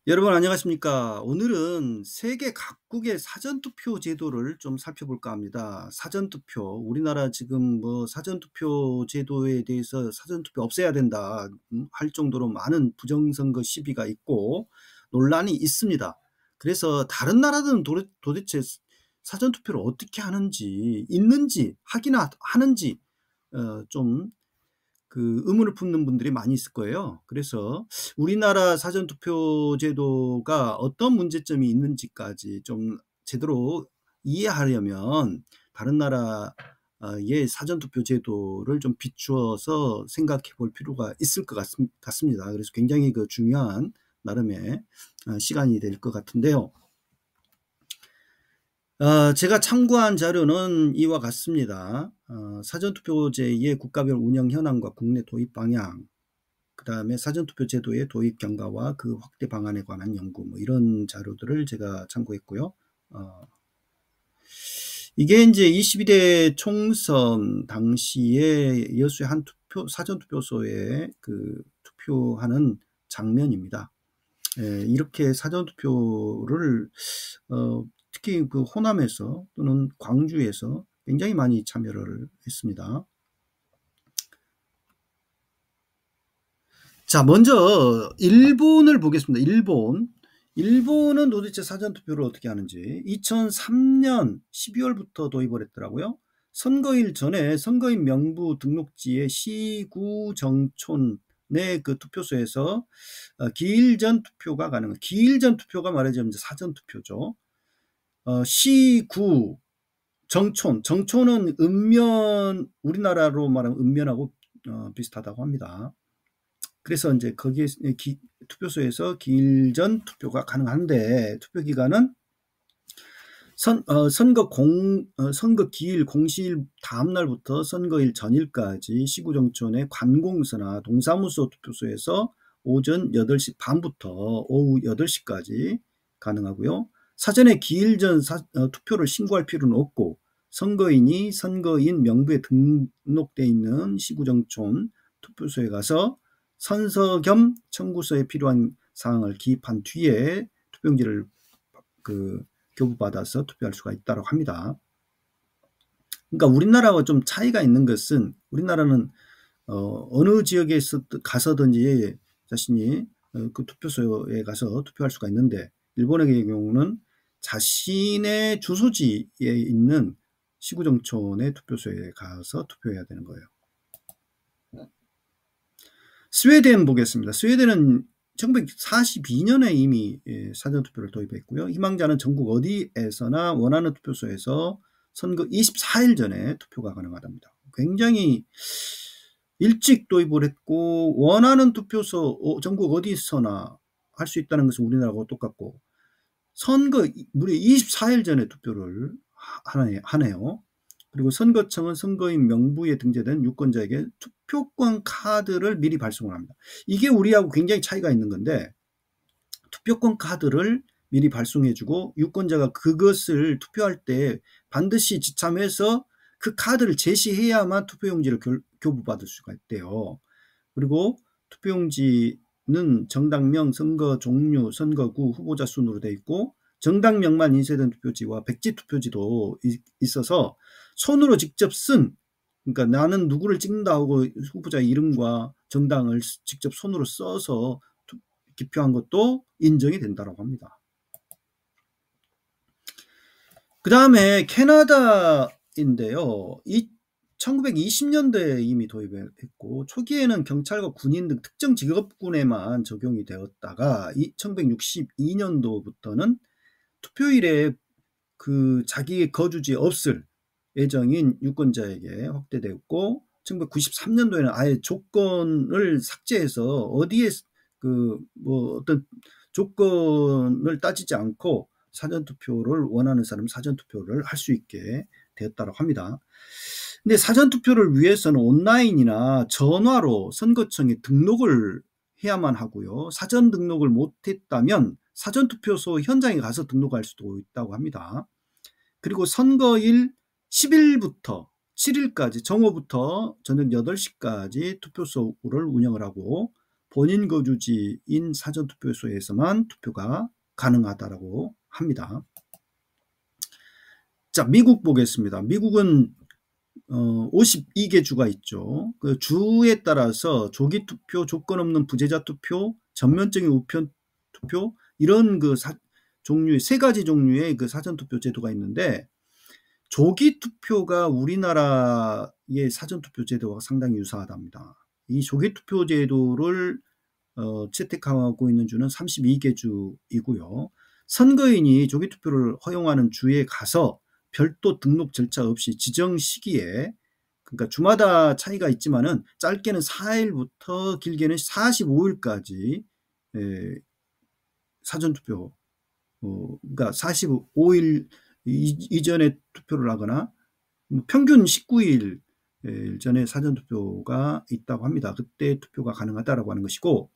여러분 안녕하십니까? 오늘은 세계 각국의 사전투표 제도를 좀 살펴볼까 합니다. 사전투표, 우리나라 지금 뭐 사전투표 제도에 대해서 사전투표 없애야 된다 할 정도로 많은 부정선거 시비가 있고 논란이 있습니다. 그래서 다른 나라들은 도대체 사전투표를 어떻게 하는지, 있는지, 하기나 하는지 좀 의문을 품는 분들이 많이 있을 거예요. 그래서 우리나라 사전투표 제도가 어떤 문제점이 있는지까지 좀 제대로 이해하려면 다른 나라의 사전투표 제도를 좀 비추어서 생각해 볼 필요가 있을 것 같습니다. 그래서 굉장히 중요한 나름의 시간이 될 것 같은데요. 제가 참고한 자료는 이와 같습니다. 사전투표제의 국가별 운영 현황과 국내 도입 방향, 그 다음에 사전투표 제도의 도입 경과와 그 확대 방안에 관한 연구, 뭐 이런 자료들을 제가 참고했고요. 이게 이제 22대 총선 당시에 여수의 한 사전투표소에 투표하는 장면입니다. 이렇게 사전투표를 특히 호남에서 또는 광주에서 굉장히 많이 참여를 했습니다. 자, 먼저 일본을 보겠습니다. 일본은 도대체 사전투표를 어떻게 하는지 2003년 12월부터 도입을 했더라고요. 선거일 전에 선거인 명부 등록지의 시구정촌의 투표소에서 기일 전 투표가 가능해요. 기일 전 투표가 말하자면 사전투표죠. 시구 정촌은 우리나라로 말하면 읍면하고 비슷하다고 합니다. 그래서 이제 거기에 투표소에서 기일 전 투표가 가능한데 투표 기간은 선거 기일 공시일 다음 날부터 선거일 전일까지 시구정촌의 관공서나 동사무소 투표소에서 오전 8시 반부터 오후 8시까지 가능하고요. 사전에 기일 전 투표를 신고할 필요는 없고 선거인이 선거인 명부에 등록되어 있는 시구정촌 투표소에 가서 선서 겸 청구서에 필요한 사항을 기입한 뒤에 투표용지를 교부받아서 투표할 수가 있다고 합니다. 그러니까 우리나라와 좀 차이가 있는 것은 우리나라는 어느 지역에 가서든지 자신이 그 투표소에 가서 투표할 수가 있는데 일본의 경우는 자신의 주소지에 있는 시구정촌의 투표소에 가서 투표해야 되는 거예요. 스웨덴 보겠습니다. 스웨덴은 1942년에 이미 사전투표를 도입했고요. 희망자는 전국 어디에서나 원하는 투표소에서 선거 24일 전에 투표가 가능하답니다. 굉장히 일찍 도입을 했고 원하는 투표소 전국 어디서나 할 수 있다는 것은 우리나라하고 똑같고 선거 무려 24일 전에 투표를 하네요. 그리고 선거청은 선거인 명부에 등재된 유권자에게 투표권 카드를 미리 발송을 합니다. 이게 우리하고 굉장히 차이가 있는 건데 투표권 카드를 미리 발송해주고 유권자가 그것을 투표할 때 반드시 지참해서 그 카드를 제시해야만 투표용지를 교부받을 수가 있대요. 그리고 투표용지는 정당명, 선거 종류, 선거구, 후보자 순으로 되어 있고 정당명만 인쇄된 투표지와 백지 투표지도 있어서 손으로 직접 그러니까 나는 누구를 찍는다 하고 후보자 이름과 정당을 직접 손으로 써서 기표한 것도 인정이 된다고 합니다. 그 다음에 캐나다인데요. 1920년대에 이미 도입했고 초기에는 경찰과 군인 등 특정 직업군에만 적용이 되었다가 1962년도부터는 투표일에 자기의 거주지에 없을 예정인 유권자에게 확대되었고 1993년도에는 아예 조건을 삭제해서 어디에 어떤 조건을 따지지 않고 사전투표를 원하는 사람은 사전투표를 할 수 있게 되었다고 합니다. 근데 사전투표를 위해서는 온라인이나 전화로 선거청에 등록을 해야만 하고요. 사전 등록을 못했다면 사전투표소 현장에 가서 등록할 수도 있다고 합니다. 그리고 선거일 10일부터 7일까지 정오부터 저녁 8시까지 투표소를 운영을 하고 본인 거주지인 사전투표소에서만 투표가 가능하다라고 합니다. 자, 미국 보겠습니다. 미국은 52개 주가 있죠. 그 주에 따라서 조기 투표, 조건 없는 부재자 투표, 전면적인 우편 투표, 이런 그 종류의 3가지 종류의 그 사전 투표 제도가 있는데, 조기 투표가 우리나라의 사전 투표 제도와 상당히 유사하답니다. 이 조기 투표 제도를 채택하고 있는 주는 32개 주이고요. 선거인이 조기 투표를 허용하는 주에 가서 별도 등록 절차 없이 지정 시기에, 그러니까 주마다 차이가 있지만은 짧게는 4일부터 길게는 45일까지 사전투표, 그러니까 45일 이전에 투표를 하거나 평균 19일 전에 사전투표가 있다고 합니다. 그때 투표가 가능하다라고 하는 것이고,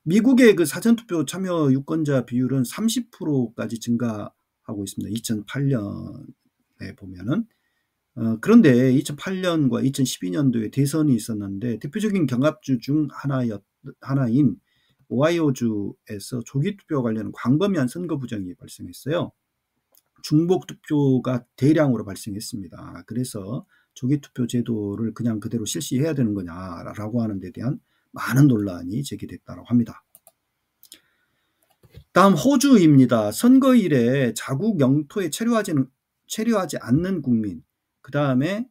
미국의 그 사전투표 참여 유권자 비율은 30%까지 증가하고 있습니다. 2008년에 보면은. 그런데 2008년과 2012년도에 대선이 있었는데, 대표적인 경합주 중 하나인 오하이오주에서 조기투표와 관련 광범위한 선거 부정이 발생했어요. 중복 투표가 대량으로 발생했습니다. 그래서 조기투표 제도를 그냥 그대로 실시해야 되는 거냐라고 하는 데 대한 많은 논란이 제기됐다고 합니다. 다음 호주입니다. 선거일에 자국 영토에 체류하지 않는 국민, 그 다음에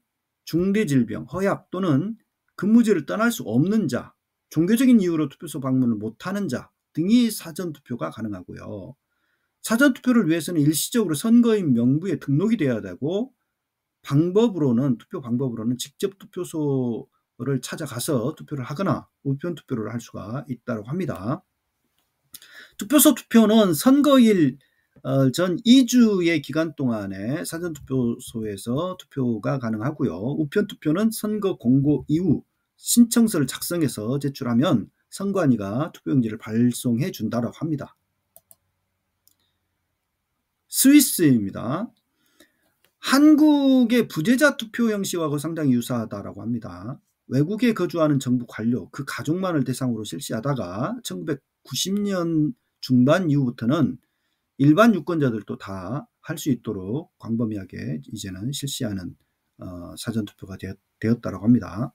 중대질병, 허약 또는 근무지를 떠날 수 없는 자, 종교적인 이유로 투표소 방문을 못하는 자 등이 사전투표가 가능하고요. 사전투표를 위해서는 일시적으로 선거인 명부에 등록이 돼야 되고, 투표 방법으로는 직접 투표소를 찾아가서 투표를 하거나 우편 투표를 할 수가 있다고 합니다. 투표소 투표는 선거일 전 2주의 기간 동안에 사전투표소에서 투표가 가능하고요. 우편 투표는 선거 공고 이후 신청서를 작성해서 제출하면 선관위가 투표용지를 발송해 준다고 합니다. 스위스입니다. 한국의 부재자 투표 형식하고 상당히 유사하다고 합니다. 외국에 거주하는 정부 관료, 그 가족만을 대상으로 실시하다가 1990년 중반 이후부터는 일반 유권자들도 다 할 수 있도록 광범위하게 이제는 실시하는 사전투표가 되었다고 합니다.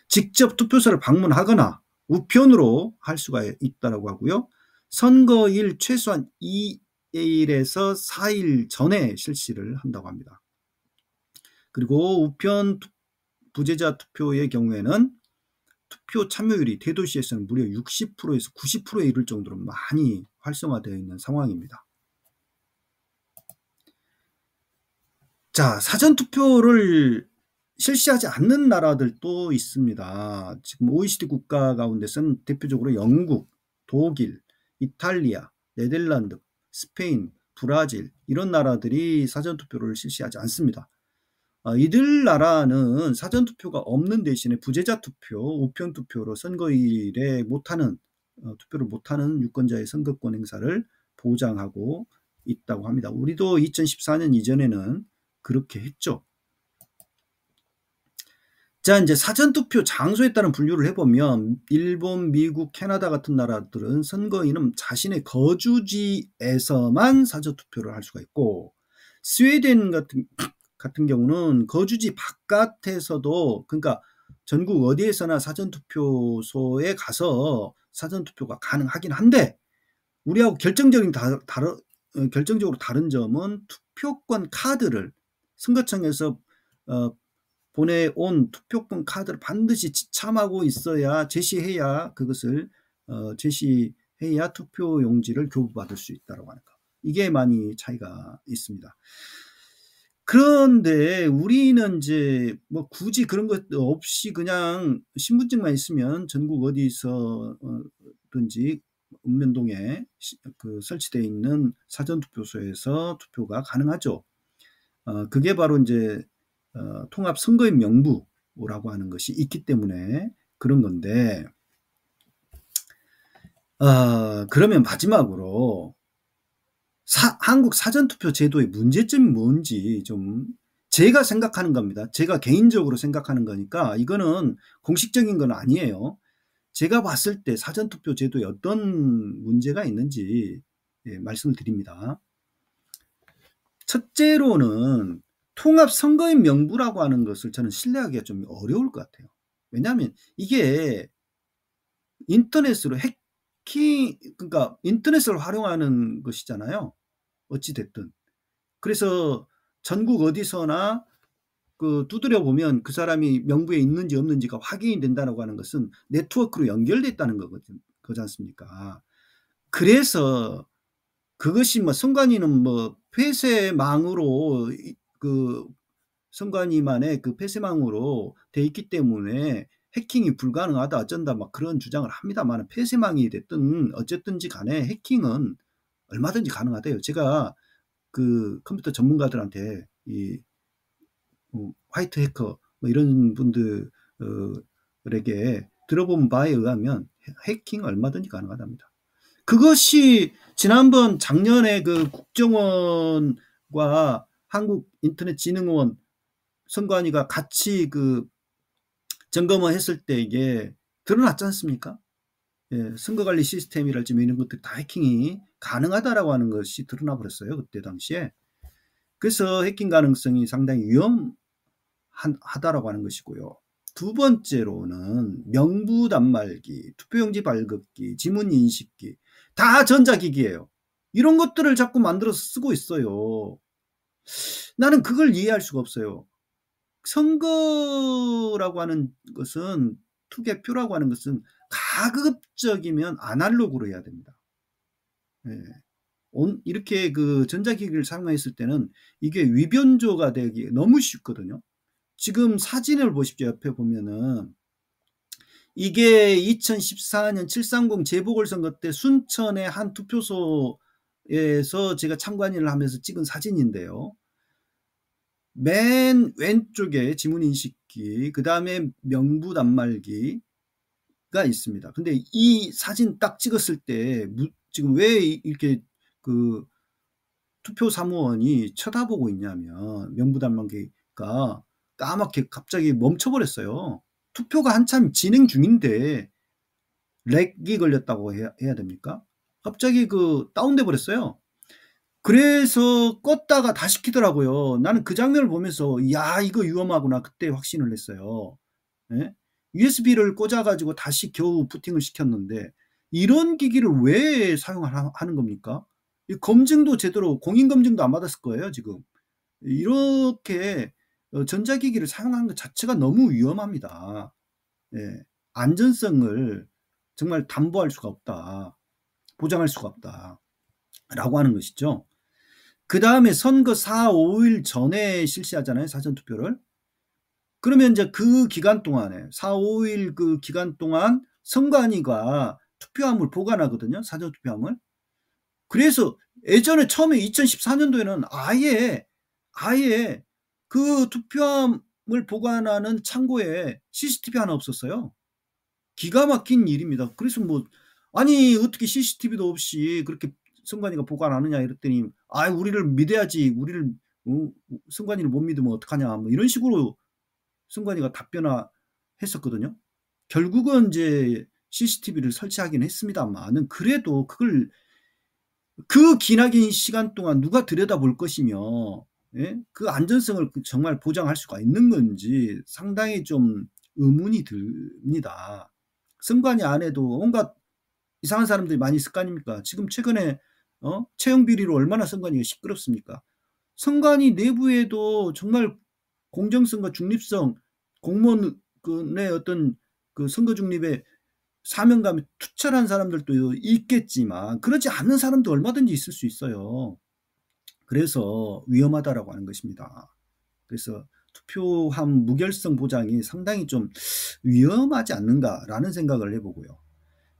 직접 투표소를 방문하거나 우편으로 할 수가 있다고 하고요. 선거일 최소한 2일에서 4일 전에 실시를 한다고 합니다. 그리고 우편 부재자 투표의 경우에는 투표 참여율이 대도시에서는 무려 60%에서 90%에 이를 정도로 많이 활성화되어 있는 상황입니다. 자, 사전투표를 실시하지 않는 나라들도 있습니다. 지금 OECD 국가 가운데서는 대표적으로 영국, 독일, 이탈리아, 네덜란드, 스페인, 브라질, 이런 나라들이 사전투표를 실시하지 않습니다. 이들 나라는 사전투표가 없는 대신에 부재자 투표, 우편 투표로 선거일에 투표를 못하는 유권자의 선거권 행사를 보장하고 있다고 합니다. 우리도 2014년 이전에는 그렇게 했죠. 자, 이제 사전투표 장소에 따른 분류를 해보면 일본, 미국, 캐나다 같은 나라들은 선거인은 자신의 거주지에서만 사전투표를 할 수가 있고, 스웨덴 같은 경우는 거주지 바깥에서도, 그러니까 전국 어디에서나 사전투표소에 가서 사전투표가 가능하긴 한데, 우리하고 결정적으로 다른 점은 투표권 카드를 선거청에서 보내온 투표권 카드를 반드시 지참하고 있어야, 제시해야 그것을 제시해야 투표용지를 교부받을 수 있다고 하는 거. 이게 많이 차이가 있습니다. 그런데 우리는 이제 뭐 굳이 그런 것 없이 그냥 신분증만 있으면 전국 어디서든지 읍면동에 설치되어 있는 사전투표소에서 투표가 가능하죠. 그게 바로 이제 통합선거인 명부라고 하는 것이 있기 때문에 그런 건데, 그러면 마지막으로 한국 사전투표 제도의 문제점이 뭔지 좀 제가 생각하는 겁니다. 제가 개인적으로 생각하는 거니까 이거는 공식적인 건 아니에요. 제가 봤을 때 사전투표 제도에 어떤 문제가 있는지 말씀을 드립니다. 첫째로는 통합선거인 명부라고 하는 것을 저는 신뢰하기가 좀 어려울 것 같아요. 왜냐하면 이게 인터넷으로 그러니까 인터넷을 활용하는 것이잖아요. 어찌 됐든. 그래서 전국 어디서나 두드려 보면 그 사람이 명부에 있는지 없는지가 확인이 된다고 하는 것은 네트워크로 연결됐다는 거지 않습니까? 그래서 그것이 선관위는 폐쇄망으로 선관위만의 폐쇄망으로 돼 있기 때문에 해킹이 불가능하다 어쩐다 그런 주장을 합니다만, 폐쇄망이 됐든 어쨌든지 간에 해킹은 얼마든지 가능하대요. 제가 컴퓨터 전문가들한테 화이트 해커 이런 분들에게 들어본 바에 의하면 해킹 얼마든지 가능하답니다. 그것이 지난번 작년에 국정원과 한국인터넷진흥원 선관위가 같이 점검을 했을 때 이게 드러났지 않습니까? 선거관리 시스템이랄지 이런 것들 다 해킹이 가능하다라고 하는 것이 드러나 버렸어요. 그때 당시에. 그래서 해킹 가능성이 상당히 위험하다라고 하는 것이고요. 두 번째로는 명부 단말기, 투표용지 발급기, 지문 인식기 다 전자기기예요. 이런 것들을 자꾸 만들어서 쓰고 있어요. 나는 그걸 이해할 수가 없어요. 선거라고 하는 것은, 투개표라고 하는 것은 가급적이면 아날로그로 해야 됩니다. 이렇게 전자기기를 사용했을 때는 이게 위변조가 되기 너무 쉽거든요. 지금 사진을 보십시오. 옆에 보면은 이게 2014년 730 재보궐선거 때 순천의 한 투표소에서 제가 참관인을 하면서 찍은 사진인데요. 맨 왼쪽에 지문인식기, 그 다음에 명부 단말기가 있습니다. 근데 이 사진 딱 찍었을 때 지금 왜 이렇게 투표 사무원이 쳐다보고 있냐면, 명부 단말기가 까맣게 갑자기 멈춰버렸어요. 투표가 한참 진행 중인데 렉이 걸렸다고 해야 됩니까? 갑자기 다운돼 버렸어요. 그래서 껐다가 다시 켜더라고요. 나는 그 장면을 보면서 야, 이거 위험하구나 그때 확신을 했어요. USB를 꽂아가지고 다시 겨우 부팅을 시켰는데 이런 기기를 왜 사용하는 겁니까? 검증도 제대로, 공인검증도 안 받았을 거예요 지금. 이렇게 전자기기를 사용하는 것 자체가 너무 위험합니다. 안전성을 정말 담보할 수가 없다, 보장할 수가 없다 라고 하는 것이죠. 그 다음에 선거 4, 5일 전에 실시하잖아요, 사전투표를. 그러면 이제 그 기간 동안에 4, 5일 기간 동안 선관위가 투표함을 보관하거든요, 사전투표함을. 그래서 예전에 처음에 2014년도에는 아예 투표함을 보관하는 창고에 CCTV 하나 없었어요. 기가 막힌 일입니다. 그래서 아니 어떻게 CCTV도 없이 그렇게 선관위가 보관하느냐 이랬더니 우리를 믿어야지, 우리를 선관위를 못 믿으면 어떡하냐 이런 식으로 선관위가 답변했었거든요. 결국은 이제 CCTV를 설치하긴 했습니다만은, 그래도 그걸 기나긴 시간 동안 누가 들여다볼 것이며, 그 안전성을 정말 보장할 수가 있는 건지 상당히 좀 의문이 듭니다. 선관위 안에도 온갖 이상한 사람들이 많이 있을 거 아닙니까? 지금 최근에 채용 비리로 얼마나 선관위가 시끄럽습니까? 선관위 내부에도 정말 공정성과 중립성, 공무원의 어떤 선거 중립에 사명감이 투철한 사람들도 있겠지만 그렇지 않은 사람도 얼마든지 있을 수 있어요. 그래서 위험하다라고 하는 것입니다. 그래서 투표함 무결성 보장이 상당히 좀 위험하지 않는가라는 생각을 해보고요.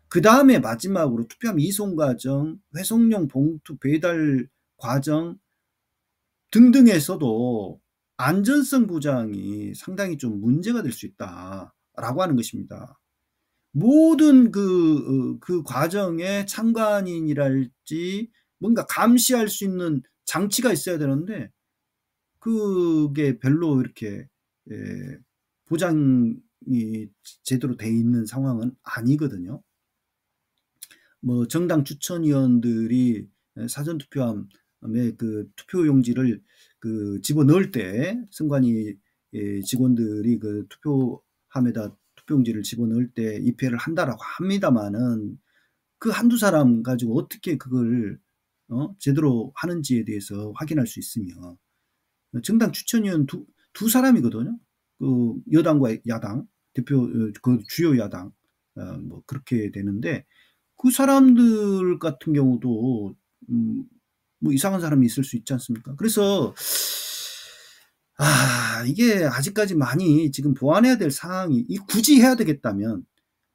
그 다음에 마지막으로 투표함 이송 과정, 회송용 봉투 배달 과정 등등에서도 안전성 보장이 상당히 좀 문제가 될 수 있다라고 하는 것입니다. 모든 그 과정에 참관인이랄지 뭔가 감시할 수 있는 장치가 있어야 되는데 그게 별로 이렇게 보장이 제대로 돼 있는 상황은 아니거든요. 뭐 정당 추천위원들이 사전투표함에 그 투표용지를 그 집어넣을 때 선관위 직원들이 그 투표함에다 투표용지를 집어넣을 때 입회를 한다라고 합니다만은 그 한두 사람 가지고 어떻게 그걸 제대로 하는지에 대해서 확인할 수 있으며 정당 추천위원 두 사람이거든요. 그 여당과 야당 대표 그 주요 야당 뭐 그렇게 되는데 그 사람들 같은 경우도 뭐 이상한 사람이 있을 수 있지 않습니까? 그래서 이게 아직까지 많이 지금 보완해야 될 사항이 굳이 해야 되겠다면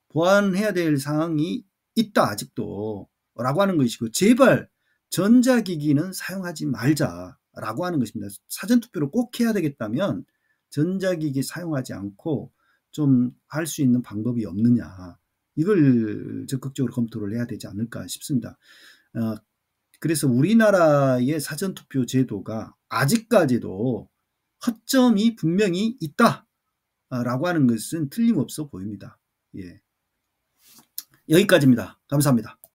보완해야 될 사항이 있다 아직도 라고 하는 것이고 제발 전자기기는 사용하지 말자라고 하는 것입니다. 사전투표를 꼭 해야 되겠다면 전자기기 사용하지 않고 좀 할 수 있는 방법이 없느냐 이걸 적극적으로 검토를 해야 되지 않을까 싶습니다. 그래서 우리나라의 사전투표 제도가 아직까지도 허점이 분명히 있다라고 하는 것은 틀림없어 보입니다. 예. 여기까지입니다. 감사합니다.